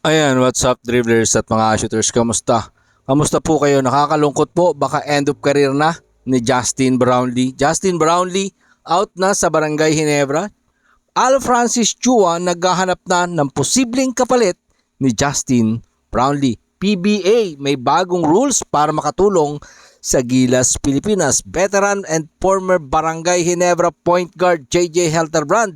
Ayan, what's up dribblers at mga shooters, kamusta? Kamusta po kayo? Nakakalungkot po, baka end of career na ni Justin Brownlee. Justin Brownlee out na sa Barangay Ginebra. Al Francis Chua naghahanap na ng posibleng kapalit ni Justin Brownlee. PBA may bagong rules para makatulong sa Gilas, Pilipinas. Veteran and former Barangay Ginebra point guard JJ Helterbrand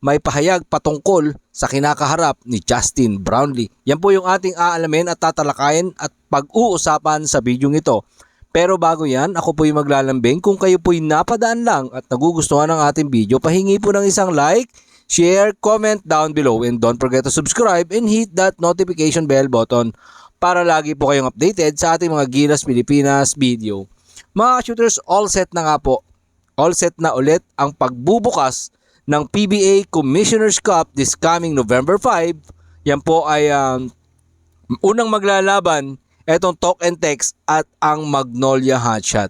may pahayag patungkol sa kinakaharap ni Justin Brownlee. Yan po yung ating aalamin at tatalakayin at pag-uusapan sa bidyong ito. Pero bago yan, ako po yung maglalambing. Kung kayo po yung napadaan lang at nagugustuhan ng ating video, pahingi po ng isang like, share, comment down below, and don't forget to subscribe and hit that notification bell button para lagi po kayong updated sa ating mga Gilas Pilipinas video. Mga shooters, all set na nga po. All set na ulit ang pagbubukas ng PBA Commissioner's Cup this coming November 5. Yan po ay unang maglalaban etong Talk and Text at ang Magnolia Hotshot.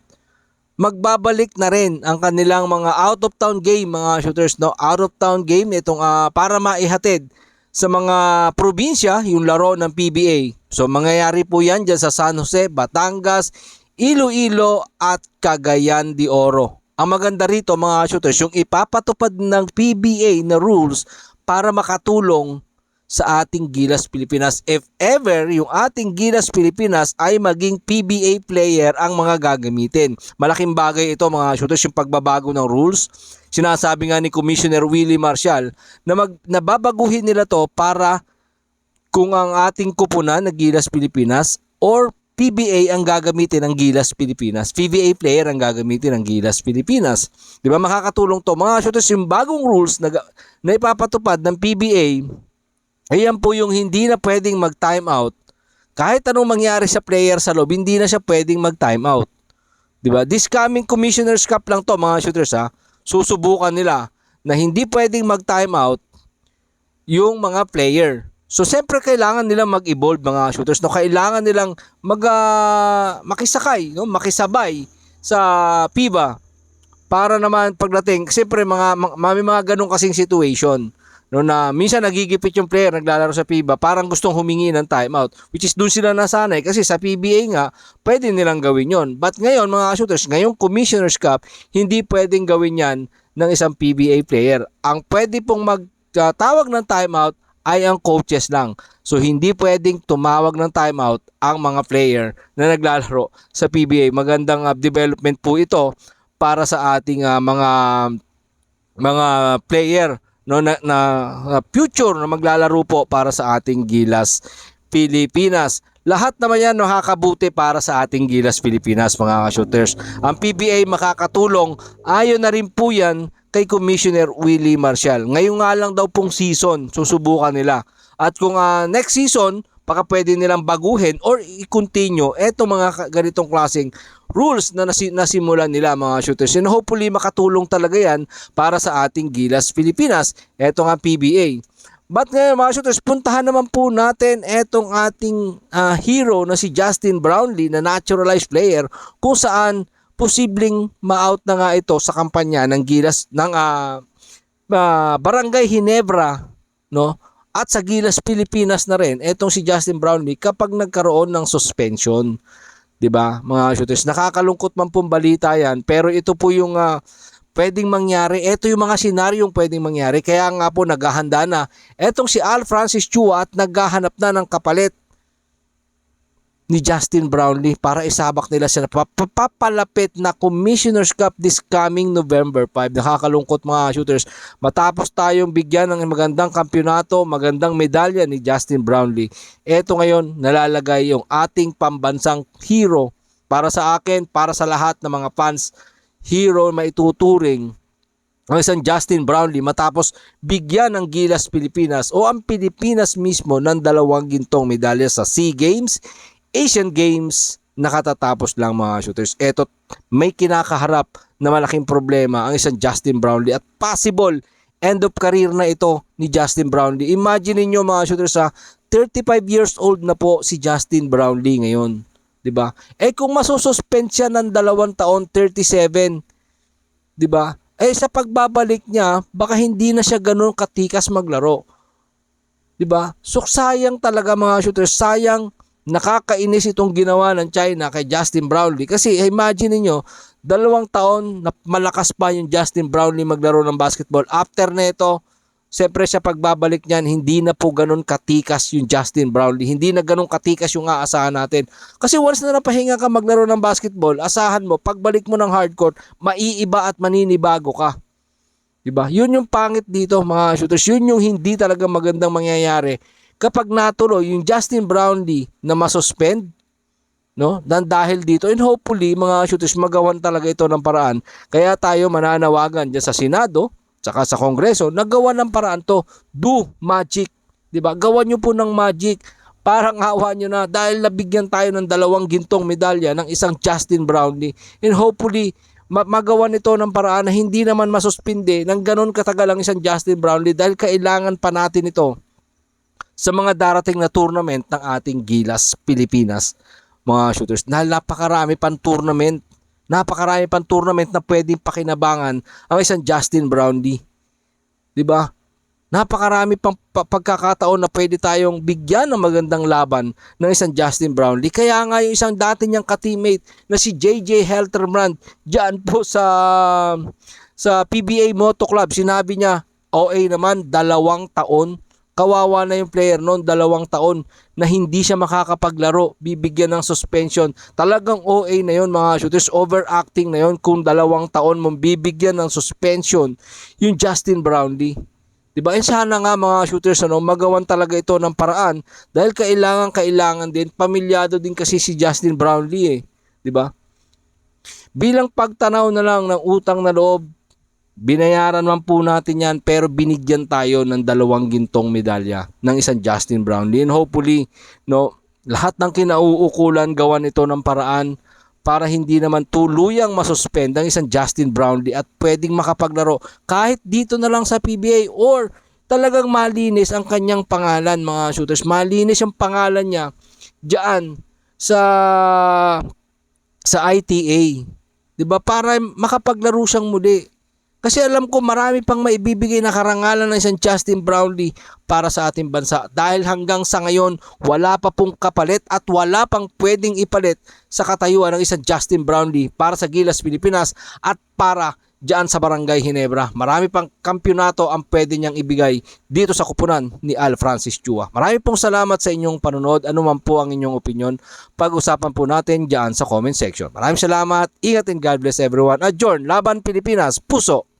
Magbabalik na rin ang kanilang mga out of town game, mga shooters, no? Out of town game itong para maihatid sa mga probinsya yung laro ng PBA. So mangyayari po yan dyan sa San Jose, Batangas, Iloilo at Cagayan de Oro. Ang maganda rito mga shooters, yung ipapatupad ng PBA na rules para makatulong sa ating Gilas Pilipinas. If ever yung ating Gilas Pilipinas ay maging PBA player ang mga gagamitin. Malaking bagay ito mga shooters, yung pagbabago ng rules. Sinasabi nga ni Commissioner Willie Marcial na nababaguhin nila to para kung ang ating kupunan na Gilas Pilipinas or PBA ang gagamitin ng Gilas Pilipinas. PBA player ang gagamitin ng Gilas Pilipinas. Di ba makakatulong to mga shooters, yung bagong rules na ipapatupad ng PBA. Ayan po yung hindi na pwedeng mag-time out. Kahit anong mangyari sa player sa loob, hindi na siya pwedeng mag-time out. Di ba? This coming Commissioner's Cup lang to mga shooters ha. Susubukan nila na hindi pwedeng mag-time out yung mga player. So siyempre kailangan nilang mag-evolve mga shooters, no? Kailangan nilang makisakay, no? Makisabay sa FIBA para naman pagdating, siyempre may mga ganong kasing situation, no, na minsan nagigipit yung player naglalaro sa FIBA, parang gustong humingi ng timeout, which is doon sila nasanay kasi sa PBA nga pwede nilang gawin yon. But ngayon mga shooters, ngayong Commissioner's Cup, hindi pwedeng gawin yan ng isang PBA player. Ang pwede pong magtawag ng timeout ay ang coaches lang. So hindi pwedeng tumawag ng timeout ang mga player na naglalaro sa PBA. Magandang development po ito para sa ating mga player, no, na future na maglalaro po para sa ating Gilas Pilipinas. Lahat naman yan nakakabuti para sa ating Gilas Pilipinas mga shooters. Ang PBA makakatulong, ayon na rin po yan kay Commissioner Willie Marcial. Ngayon nga lang daw pong season, susubukan nila. At kung next season, baka pwede nilang baguhin or i-continue eto mga ganitong klaseng rules na nasimulan nila mga shooters. And hopefully makatulong talaga yan para sa ating Gilas Pilipinas. Eto nga PBA. But ngayon mga shooters, puntahan naman po natin etong ating hero na si Justin Brownlee na naturalized player kung saan posibleng ma-out na nga ito sa kampanya ng Gilas ng Barangay Ginebra, no? At sa Gilas Pilipinas na rin etong si Justin Brownlee kapag nagkaroon ng suspension, 'di ba? Mga shooters, nakakalungkot man pong balita 'yan, pero ito po yung pwedeng mangyari. Ito yung mga senaryong pwedeng mangyari. Kaya nga po naghahanda na etong si Al Francis Chua at naghahanap na ng kapalit ni Justin Brownlee para isabak nila sa papalapit na Commissioner's Cup this coming November 5. Nakakalungkot mga shooters. Matapos tayong bigyan ng magandang kampyonato, magandang medalya ni Justin Brownlee, eto ngayon nalalagay yung ating pambansang hero. Para sa akin, para sa lahat ng mga fans, hero maituturing ang isang Justin Brownlee matapos bigyan ng Gilas Pilipinas o ang Pilipinas mismo ng 2 gintong medalya sa SEA Games, Asian Games na katatapos lang mga shooters. Eto, may kinakaharap na malaking problema ang isang Justin Brownlee at possible end of career na ito ni Justin Brownlee. Imagine niyo mga shooters 35 years old na po si Justin Brownlee ngayon, 'di ba? Kung masususpend siya ng 2 taon, 37, 'di ba? Sa pagbabalik niya, baka hindi na siya ganoon katikas maglaro. 'Di ba? So sayang talaga mga shooters, sayang, nakakainis itong ginawa ng China kay Justin Brownlee. Kasi imagine niyo, 2 taon na malakas pa yung Justin Brownlee maglaro ng basketball. After nito, siyempre siya pagbabalik niyan, hindi na po ganun katikas yung Justin Brownlee. Hindi na ganun katikas yung aasahan natin. Kasi once na napahinga ka maglaro ng basketball, asahan mo, pagbalik mo ng hardcourt, maiiba at maninibago ka. Diba? Yun yung pangit dito mga shooters. Yun yung hindi talaga magandang mangyayari kapag natuloy yung Justin Brownlee na masuspend, no? Dahil dito, and hopefully mga shooters magawan talaga ito ng paraan. Kaya tayo mananawagan dyan sa Senado, saka sa Kongreso, nagawa ng paraan to. Do magic. Diba? Gawan nyo po ng magic. Parang awa nyo na dahil nabigyan tayo ng 2 gintong medalya ng isang Justin Brownlee. And hopefully, magawa nito ng paraan na hindi naman masuspinde ng ganun katagal ang isang Justin Brownlee dahil kailangan pa natin ito sa mga darating na tournament ng ating Gilas Pilipinas, mga shooters. Dahil napakarami pang tournament na pwedeng pakinabangan ang isang Justin Brownlee. 'Di ba? Napakarami pang pagkakataon na pwede tayong bigyan ng magandang laban ng isang Justin Brownlee. Kaya nga yung isang dati niyang ka-teammate na si JJ Helterbrand diyan po sa PBA Moto Club, sinabi niya, OA naman, 2 taon. Kawawa na yung player noon, 2 taon na hindi siya makakapaglaro, bibigyan ng suspension. Talagang OA na yun mga shooters, overacting na yun kung 2 taon mong bibigyan ng suspension yung Justin Brownlee. Diba? Eh sana nga mga shooters magawan talaga ito ng paraan dahil kailangan din, pamilyado din kasi si Justin Brownlee eh. Diba? Bilang pagtanaw na lang ng utang na loob, binayaran man po natin yan pero binigyan tayo ng 2 gintong medalya ng isang Justin Brownlee. And hopefully, lahat ng kinauukulan gawan ito ng paraan para hindi naman tuluyang masuspend ang isang Justin Brownlee at pwedeng makapaglaro kahit dito na lang sa PBA or talagang malinis ang kanyang pangalan mga shooters. Malinis ang pangalan niya diyan sa ITA. 'Di ba? Para makapaglaro siyang muli. Kasi alam ko marami pang maibibigay na karangalan ng isang Justin Brownlee para sa ating bansa. Dahil hanggang sa ngayon, wala pa pong kapalit at wala pang pwedeng ipalit sa katayuan ng isang Justin Brownlee para sa Gilas Pilipinas at para dyan sa Barangay Ginebra. Marami pang kampyonato ang pwede niyang ibigay dito sa kupunan ni Al Francis Chua. Marami pong salamat sa inyong panonood. Ano man po ang inyong opinion, pag-usapan po natin dyan sa comment section. Maraming salamat. Ingat and God bless everyone. At Jorn, Laban Pilipinas, Puso